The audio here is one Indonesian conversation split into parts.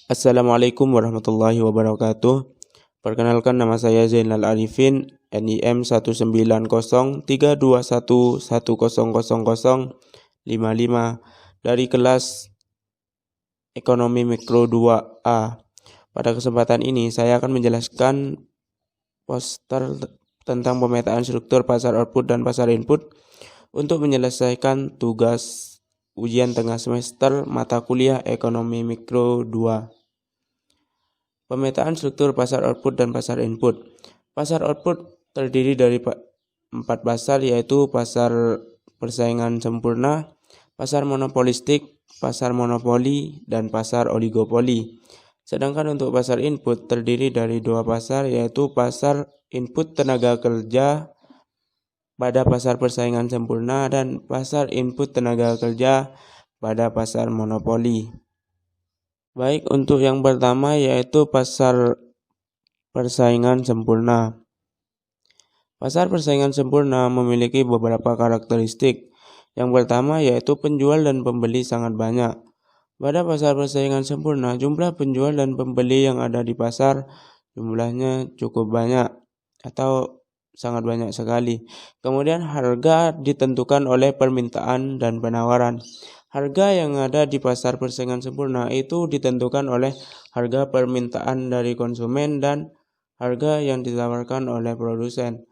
Assalamualaikum warahmatullahi wabarakatuh. Perkenalkan, nama saya Zainal Arifin, NIM 19031110055 dari kelas Ekonomi Mikro 2A. Pada kesempatan ini saya akan menjelaskan poster tentang pemetaan struktur pasar output dan pasar input untuk menyelesaikan tugas ujian tengah semester mata kuliah Ekonomi Mikro 2. Pemetaan struktur pasar output dan pasar input. Pasar output terdiri dari 4 pasar, yaitu pasar persaingan sempurna, pasar monopolistik, pasar monopoli, dan pasar oligopoli. Sedangkan untuk pasar input terdiri dari 2 pasar, yaitu pasar input tenaga kerja pada pasar persaingan sempurna dan pasar input tenaga kerja pada pasar monopoli. Baik, untuk yang pertama yaitu pasar persaingan sempurna. Pasar persaingan sempurna memiliki beberapa karakteristik. Yang pertama yaitu penjual dan pembeli sangat banyak. Pada pasar persaingan sempurna, jumlah penjual dan pembeli yang ada di pasar jumlahnya cukup banyak atau sangat banyak sekali. Kemudian harga ditentukan oleh permintaan dan penawaran. Harga yang ada di pasar persaingan sempurna itu ditentukan oleh harga permintaan dari konsumen dan harga yang ditawarkan oleh produsen.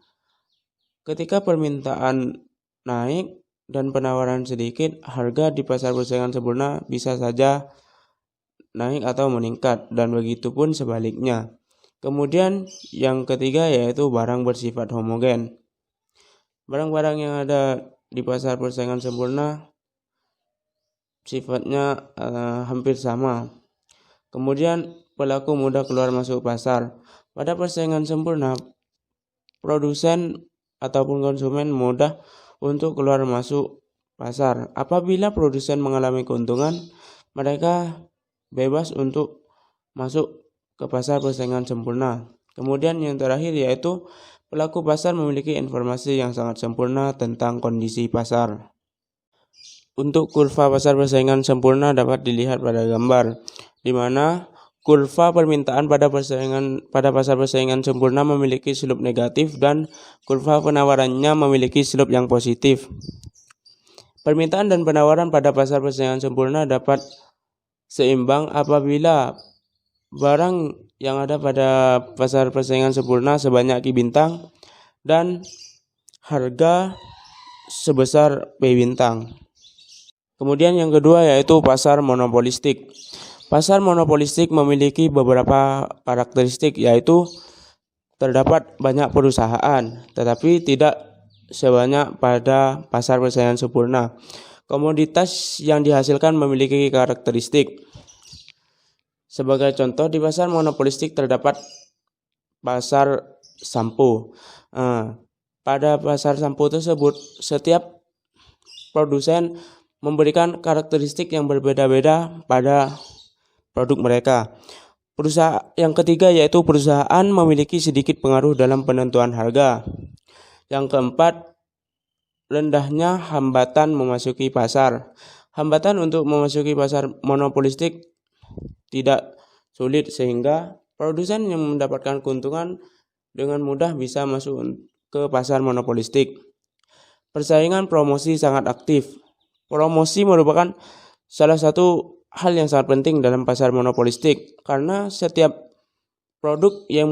Ketika permintaan naik dan penawaran sedikit, harga di pasar persaingan sempurna bisa saja naik atau meningkat, dan begitu pun sebaliknya. Kemudian yang ketiga yaitu barang bersifat homogen. Barang-barang yang ada di pasar persaingan sempurna sifatnya hampir sama. Kemudian pelaku mudah keluar masuk pasar. Pada persaingan sempurna, produsen ataupun konsumen mudah untuk keluar masuk pasar. Apabila produsen mengalami keuntungan, mereka bebas untuk masuk ke pasar persaingan sempurna. Kemudian yang terakhir yaitu pelaku pasar memiliki informasi yang sangat sempurna tentang kondisi pasar. Untuk kurva pasar persaingan sempurna dapat dilihat pada gambar, di mana kurva permintaan pada pasar persaingan sempurna memiliki slope negatif dan kurva penawarannya memiliki slope yang positif. Permintaan dan penawaran pada pasar persaingan sempurna dapat seimbang apabila barang yang ada pada pasar persaingan sempurna sebanyak Q bintang dan harga sebesar P bintang. Kemudian yang kedua yaitu pasar monopolistik. Pasar monopolistik memiliki beberapa karakteristik, yaitu terdapat banyak perusahaan tetapi tidak sebanyak pada pasar persaingan sempurna. Komoditas yang dihasilkan memiliki karakteristik. Sebagai contoh, di pasar monopolistik terdapat pasar sampo. Pada pasar sampo tersebut, setiap produsen memberikan karakteristik yang berbeda-beda pada produk mereka. Yang ketiga yaitu perusahaan memiliki sedikit pengaruh dalam penentuan harga. Yang keempat, rendahnya hambatan memasuki pasar. Hambatan untuk memasuki pasar monopolistik tidak sulit, sehingga produsen yang mendapatkan keuntungan dengan mudah bisa masuk ke pasar monopolistik. Persaingan promosi sangat aktif. Promosi merupakan salah satu hal yang sangat penting dalam pasar monopolistik, karena setiap produk yang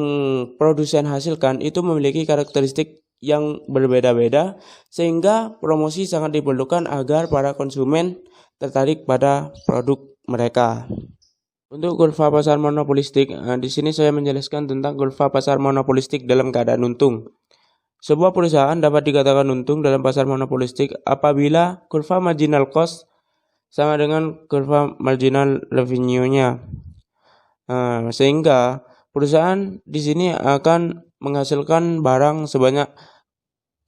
produsen hasilkan itu memiliki karakteristik yang berbeda-beda, sehingga promosi sangat diperlukan agar para konsumen tertarik pada produk mereka. Untuk kurva pasar monopolistik, di sini saya menjelaskan tentang kurva pasar monopolistik dalam keadaan untung. Sebuah perusahaan dapat dikatakan untung dalam pasar monopolistik apabila kurva marginal cost sama dengan kurva marginal revenue-nya. Sehingga perusahaan di sini akan menghasilkan barang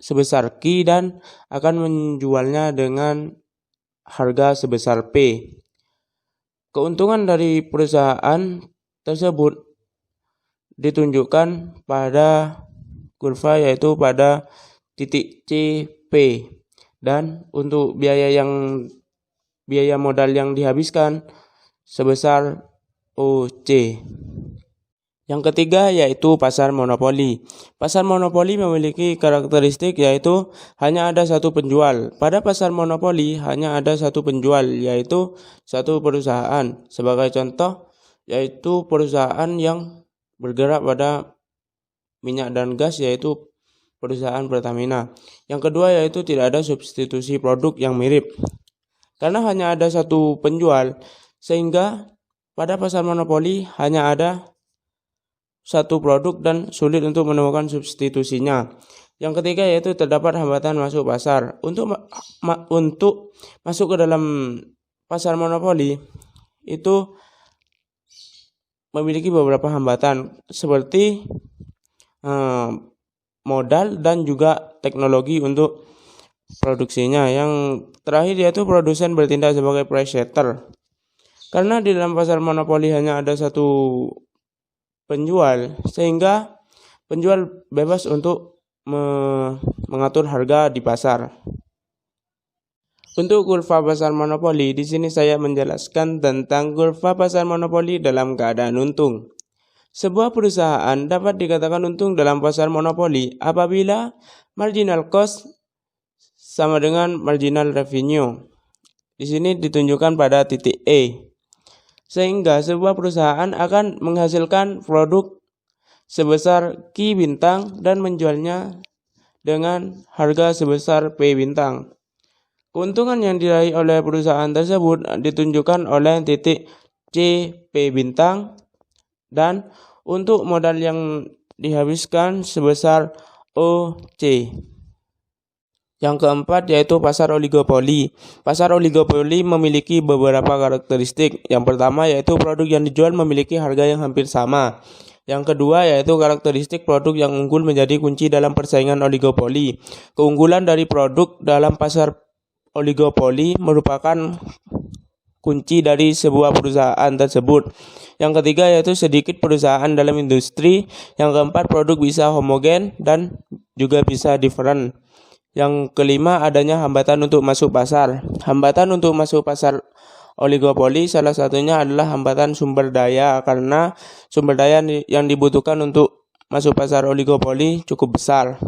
sebesar Q dan akan menjualnya dengan harga sebesar P. Keuntungan dari perusahaan tersebut ditunjukkan pada kurva, yaitu pada titik CP, dan untuk biaya modal yang dihabiskan sebesar OC. Yang ketiga yaitu pasar monopoli. Pasar monopoli memiliki karakteristik yaitu hanya ada satu penjual. Pada pasar monopoli hanya ada satu penjual yaitu satu perusahaan. Sebagai contoh yaitu perusahaan yang bergerak pada minyak dan gas yaitu perusahaan Pertamina. Yang kedua yaitu tidak ada substitusi produk yang mirip. Karena hanya ada satu penjual sehingga pada pasar monopoli hanya ada satu produk dan sulit untuk menemukan substitusinya. Yang ketiga yaitu terdapat hambatan masuk pasar. Untuk masuk ke dalam pasar monopoli itu memiliki beberapa hambatan seperti modal dan juga teknologi untuk produksinya. Yang terakhir yaitu produsen bertindak sebagai price setter. Karena di dalam pasar monopoli hanya ada satu penjual sehingga penjual bebas untuk mengatur harga di pasar. Untuk kurva pasar monopoli, di sini saya menjelaskan tentang kurva pasar monopoli dalam keadaan untung. Sebuah perusahaan dapat dikatakan untung dalam pasar monopoli apabila marginal cost sama dengan marginal revenue. Di sini ditunjukkan pada titik E. Sehingga sebuah perusahaan akan menghasilkan produk sebesar Q bintang dan menjualnya dengan harga sebesar P bintang. Keuntungan yang diraih oleh perusahaan tersebut ditunjukkan oleh titik C P bintang dan untuk modal yang dihabiskan sebesar OC. Yang keempat yaitu pasar oligopoli. Pasar oligopoli memiliki beberapa karakteristik. Yang pertama yaitu produk yang dijual memiliki harga yang hampir sama. Yang kedua yaitu karakteristik produk yang unggul menjadi kunci dalam persaingan oligopoli. Keunggulan dari produk dalam pasar oligopoli merupakan kunci dari sebuah perusahaan tersebut. Yang ketiga yaitu sedikit perusahaan dalam industri. Yang keempat produk bisa homogen dan juga bisa different. Yang kelima adanya hambatan untuk masuk pasar. Hambatan untuk masuk pasar oligopoli salah satunya adalah hambatan sumber daya karena sumber daya yang dibutuhkan untuk masuk pasar oligopoli cukup besar.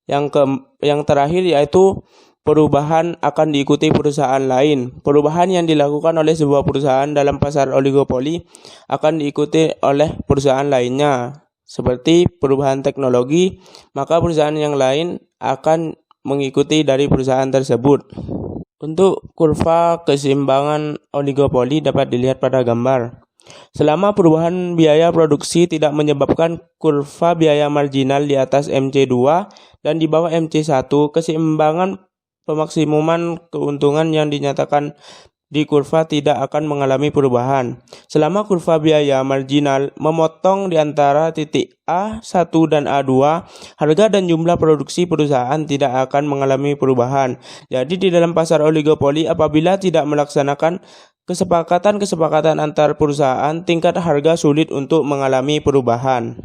Yang terakhir yaitu perubahan akan diikuti perusahaan lain. Perubahan yang dilakukan oleh sebuah perusahaan dalam pasar oligopoli akan diikuti oleh perusahaan lainnya. Seperti perubahan teknologi, maka perusahaan yang lain akan mengikuti dari perusahaan tersebut. Untuk kurva keseimbangan oligopoli dapat dilihat pada gambar. Selama perubahan biaya produksi tidak menyebabkan kurva biaya marginal di atas MC2 dan di bawah MC1, keseimbangan pemaksimuman keuntungan yang dinyatakan di kurva tidak akan mengalami perubahan. Selama kurva biaya marginal memotong di antara titik A1 dan A2, harga dan jumlah produksi perusahaan tidak akan mengalami perubahan. Jadi di dalam pasar oligopoli apabila tidak melaksanakan kesepakatan antar perusahaan, tingkat harga sulit untuk mengalami perubahan.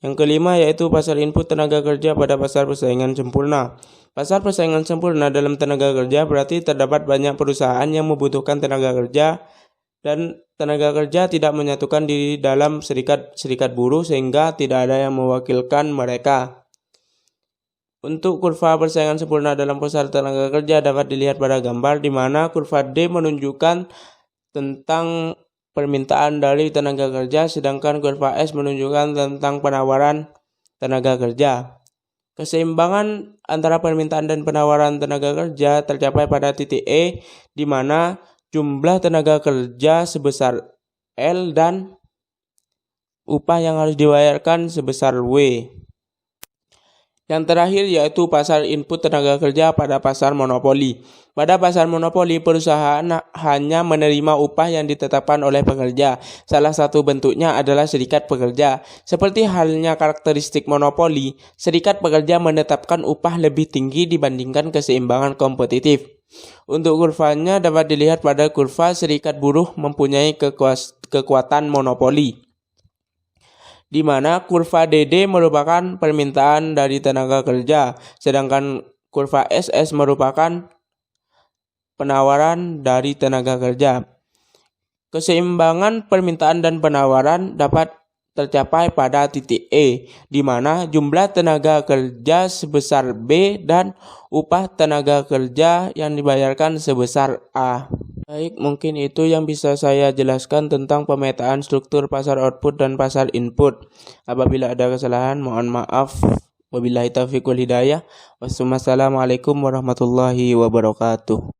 Yang kelima yaitu pasar input tenaga kerja pada pasar persaingan sempurna. Pasar persaingan sempurna dalam tenaga kerja berarti terdapat banyak perusahaan yang membutuhkan tenaga kerja dan tenaga kerja tidak menyatukan diri dalam serikat buruh sehingga tidak ada yang mewakilkan mereka. Untuk kurva persaingan sempurna dalam pasar tenaga kerja dapat dilihat pada gambar di mana kurva D menunjukkan tentang permintaan dari tenaga kerja sedangkan kurva S menunjukkan tentang penawaran tenaga kerja. Keseimbangan antara permintaan dan penawaran tenaga kerja tercapai pada titik E di mana jumlah tenaga kerja sebesar L dan upah yang harus dibayarkan sebesar W. Yang terakhir yaitu pasar input tenaga kerja pada pasar monopoli. Pada pasar monopoli, perusahaan hanya menerima upah yang ditetapkan oleh pekerja. Salah satu bentuknya adalah serikat pekerja. Seperti halnya karakteristik monopoli, serikat pekerja menetapkan upah lebih tinggi dibandingkan keseimbangan kompetitif. Untuk kurvanya dapat dilihat pada kurva serikat buruh mempunyai kekuatan monopoli, di mana kurva DD merupakan permintaan dari tenaga kerja, sedangkan kurva SS merupakan penawaran dari tenaga kerja. Keseimbangan permintaan dan penawaran dapat tercapai pada titik E, di mana jumlah tenaga kerja sebesar B dan upah tenaga kerja yang dibayarkan sebesar A. Baik, mungkin itu yang bisa saya jelaskan tentang pemetaan struktur pasar output dan pasar input. Apabila ada kesalahan, mohon maaf. Wabillahi taufiq wal hidayah. Wassalamualaikum warahmatullahi wabarakatuh.